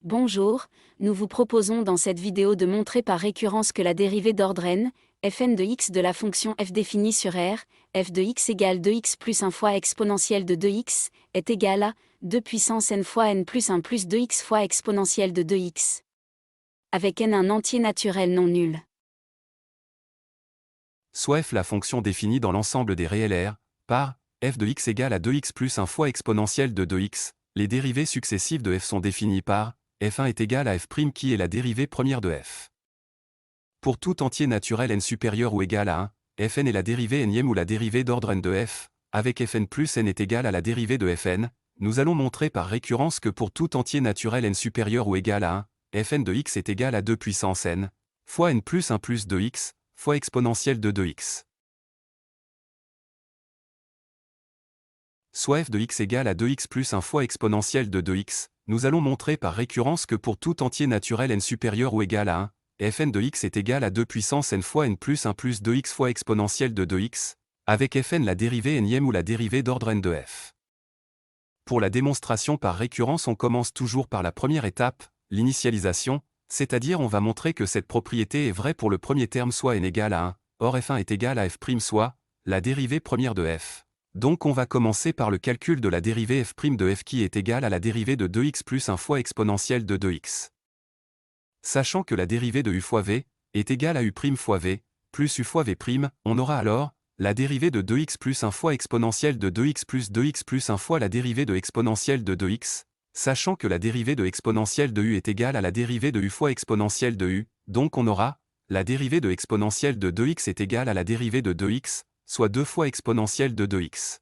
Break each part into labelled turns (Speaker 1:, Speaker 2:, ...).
Speaker 1: Bonjour, nous vous proposons dans cette vidéo de montrer par récurrence que la dérivée d'ordre n, fn de x de la fonction f définie sur R, f de x égale 2x plus 1 fois exponentielle de 2x, est égale à 2 puissance n fois n plus 1 plus 2x fois exponentielle de 2x. Avec n un entier naturel non nul.
Speaker 2: Soit f la fonction définie dans l'ensemble des réels R, par f de x égale à 2x plus 1 fois exponentielle de 2x, les dérivées successives de f sont définies par f1 est égal à f' qui est la dérivée première de f. Pour tout entier naturel n supérieur ou égal à 1, fn est la dérivée énième ou la dérivée d'ordre n de f, avec fn plus n est égal à la dérivée de fn, nous allons montrer par récurrence que pour tout entier naturel n supérieur ou égal à 1, fn de x est égal à 2 puissance n, fois n plus 1 plus 2x, fois exponentielle de 2x. Soit f de x égale à 2x plus 1 fois exponentielle de 2x, nous allons montrer par récurrence que pour tout entier naturel n supérieur ou égal à 1, fn de x est égal à 2 puissance n fois n plus 1 plus 2x fois exponentielle de 2x, avec fn la dérivée énième ou la dérivée d'ordre n de f. Pour la démonstration par récurrence, on commence toujours par la première étape, l'initialisation, c'est-à-dire on va montrer que cette propriété est vraie pour le premier terme soit n égale à 1, or f1 est égal à f' soit la dérivée première de f. Donc on va commencer par le calcul de la dérivée f' de f qui est égale à la dérivée de 2x plus 1 fois exponentielle de 2x. Sachant que la dérivée de u fois v est égale à u' fois v, plus u fois v', on aura alors la dérivée de 2x plus 1 fois exponentielle de 2x plus 1 fois la dérivée de exponentielle de 2x, sachant que la dérivée de exponentielle de u est égale à la dérivée de u fois exponentielle de u, donc on aura la dérivée de exponentielle de 2x est égale à la dérivée de 2x, soit 2 fois exponentielle de 2x.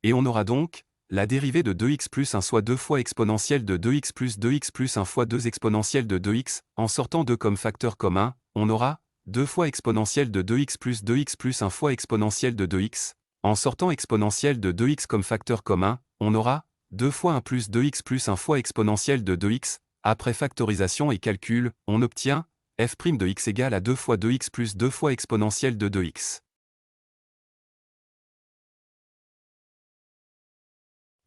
Speaker 2: Et on aura donc la dérivée de 2x plus 1 soit 2 fois exponentielle de 2x plus 1 fois 2 exponentielle de 2x, en sortant 2 comme facteur commun, on aura 2 fois exponentielle de 2x plus 1 fois exponentielle de 2x, en sortant exponentielle de 2x comme facteur commun, on aura 2 fois 1 plus 2x plus 1 fois exponentielle de 2x, après factorisation et calcul, on obtient f' de x égale à 2 fois 2x plus 2 fois exponentielle de 2x.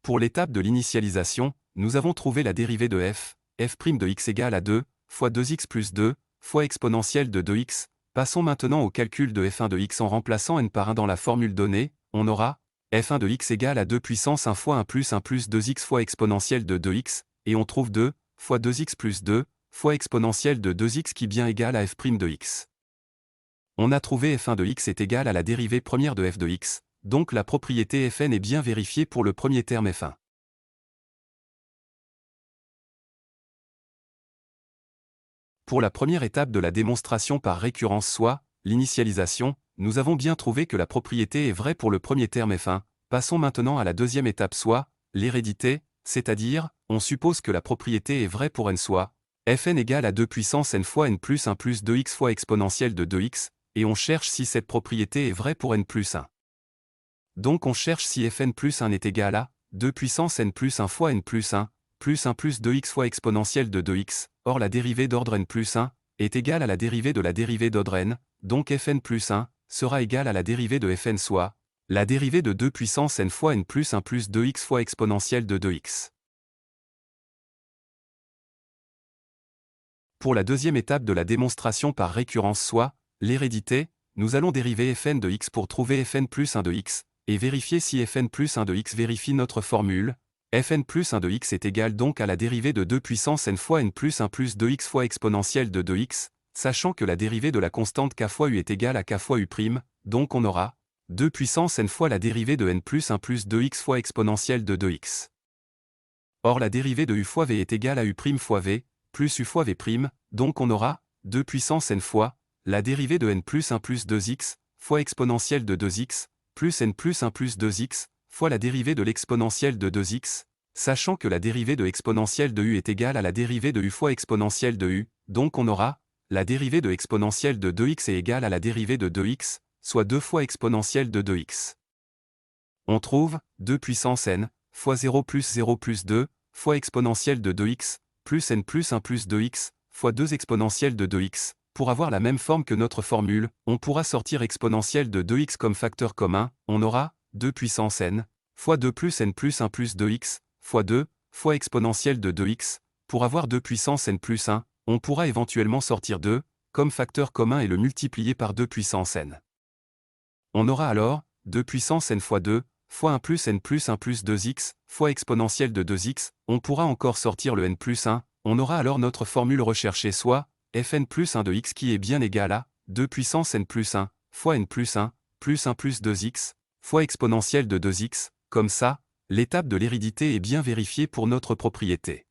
Speaker 2: Pour l'étape de l'initialisation, nous avons trouvé la dérivée de f' de x égale à 2 fois 2x plus 2 fois exponentielle de 2x. Passons maintenant au calcul de f1 de x en remplaçant n par 1 dans la formule donnée, on aura f1 de x égale à 2 puissance 1 fois 1 plus 2x fois exponentielle de 2x, et on trouve 2 fois 2x plus 2 fois exponentielle de 2x qui bien égale à f' de x. On a trouvé f1 de x est égal à la dérivée première de f de x, donc la propriété fn est bien vérifiée pour le premier terme f1. Pour la première étape de la démonstration par récurrence soit l'initialisation, nous avons bien trouvé que la propriété est vraie pour le premier terme f1. Passons maintenant à la deuxième étape soit l'hérédité, c'est-à-dire, on suppose que la propriété est vraie pour n soit fn égale à 2 puissance n fois n plus 1 plus 2x fois exponentielle de 2x, et on cherche si cette propriété est vraie pour n plus 1. Donc on cherche si fn plus 1 est égal à 2 puissance n plus 1 fois n plus 1 plus 2x fois exponentielle de 2x, or la dérivée d'ordre n plus 1 est égale à la dérivée de la dérivée d'ordre n, donc fn plus 1 sera égale à la dérivée de fn soit la dérivée de 2 puissance n fois n plus 1 plus 2x fois exponentielle de 2x. Pour la deuxième étape de la démonstration par récurrence soit l'hérédité, nous allons dériver fn de x pour trouver fn plus 1 de x, et vérifier si fn plus 1 de x vérifie notre formule. Fn plus 1 de x est égal donc à la dérivée de 2 puissance n fois n plus 1 plus 2x fois exponentielle de 2x, sachant que la dérivée de la constante k fois u est égale à k fois u', donc on aura 2 puissance n fois la dérivée de n plus 1 plus 2x fois exponentielle de 2x. Or la dérivée de u fois v est égale à u' fois v, plus u fois v', donc on aura 2 puissance n fois la dérivée de n plus 1 plus 2x fois exponentielle de 2x, plus n plus 1 plus 2x, fois la dérivée de l'exponentielle de 2x, sachant que la dérivée de exponentielle de u est égale à la dérivée de u fois exponentielle de u, donc on aura la dérivée de exponentielle de 2x est égale à la dérivée de 2x, soit 2 fois exponentielle de 2x. On trouve 2 puissance n, fois 0 plus 2, fois exponentielle de 2x, plus n plus 1 plus 2x, fois 2 exponentielle de 2x. Pour avoir la même forme que notre formule, on pourra sortir exponentielle de 2x comme facteur commun, on aura 2 puissance n, fois 2 plus n plus 1 plus 2x, fois 2, fois exponentielle de 2x, pour avoir 2 puissance n plus 1, on pourra éventuellement sortir 2, comme facteur commun et le multiplier par 2 puissance n. On aura alors 2 puissance n fois 2, fois 1 plus 2x, fois exponentielle de 2x, on pourra encore sortir le n plus 1, on aura alors notre formule recherchée soit fn plus 1 de x qui est bien égal à 2 puissance n plus 1, fois n plus 1 plus 2x, fois exponentielle de 2x, comme ça, l'étape de l'hérédité est bien vérifiée pour notre propriété.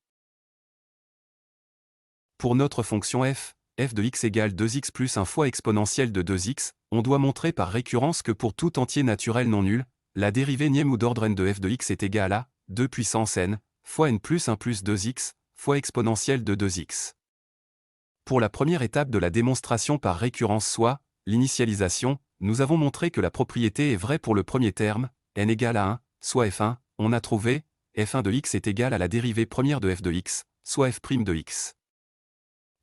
Speaker 2: Pour notre fonction f de x égale 2x plus 1 fois exponentielle de 2x, on doit montrer par récurrence que pour tout entier naturel non nul, la dérivée nième ou d'ordre n de f de x est égale à 2 puissance n, fois n plus 1 plus 2x, fois exponentielle de 2x. Pour la première étape de la démonstration par récurrence soit, l'initialisation, nous avons montré que la propriété est vraie pour le premier terme, n égale à 1, soit f1, on a trouvé, f1 de x est égal à la dérivée première de f de x, soit f' de x.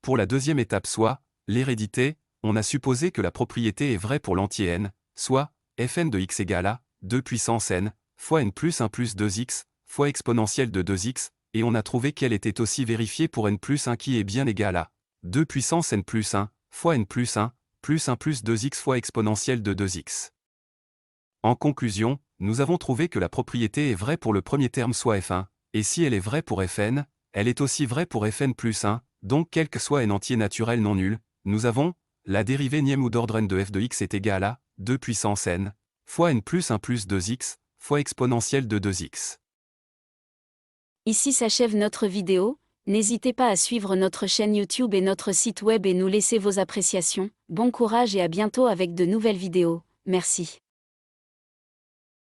Speaker 2: Pour la deuxième étape soit, l'hérédité, on a supposé que la propriété est vraie pour l'entier n, soit, fn de x égale à 2 puissance n, fois n plus 1 plus 2x, fois exponentielle de 2x, et on a trouvé qu'elle était aussi vérifiée pour n plus 1 qui est bien égal à 2 puissance n plus 1, fois n plus 1 plus 2x fois exponentielle de 2x. En conclusion, nous avons trouvé que la propriété est vraie pour le premier terme soit f1, et si elle est vraie pour fn, elle est aussi vraie pour fn plus 1, donc quel que soit n entier naturel non nul, nous avons la dérivée nième ou d'ordre n de f de x est égale à 2 puissance n, fois n plus 1 plus 2x, fois exponentielle de 2x.
Speaker 1: Ici s'achève notre vidéo, n'hésitez pas à suivre notre chaîne YouTube et notre site web et nous laisser vos appréciations. Bon courage et à bientôt avec de nouvelles vidéos, merci.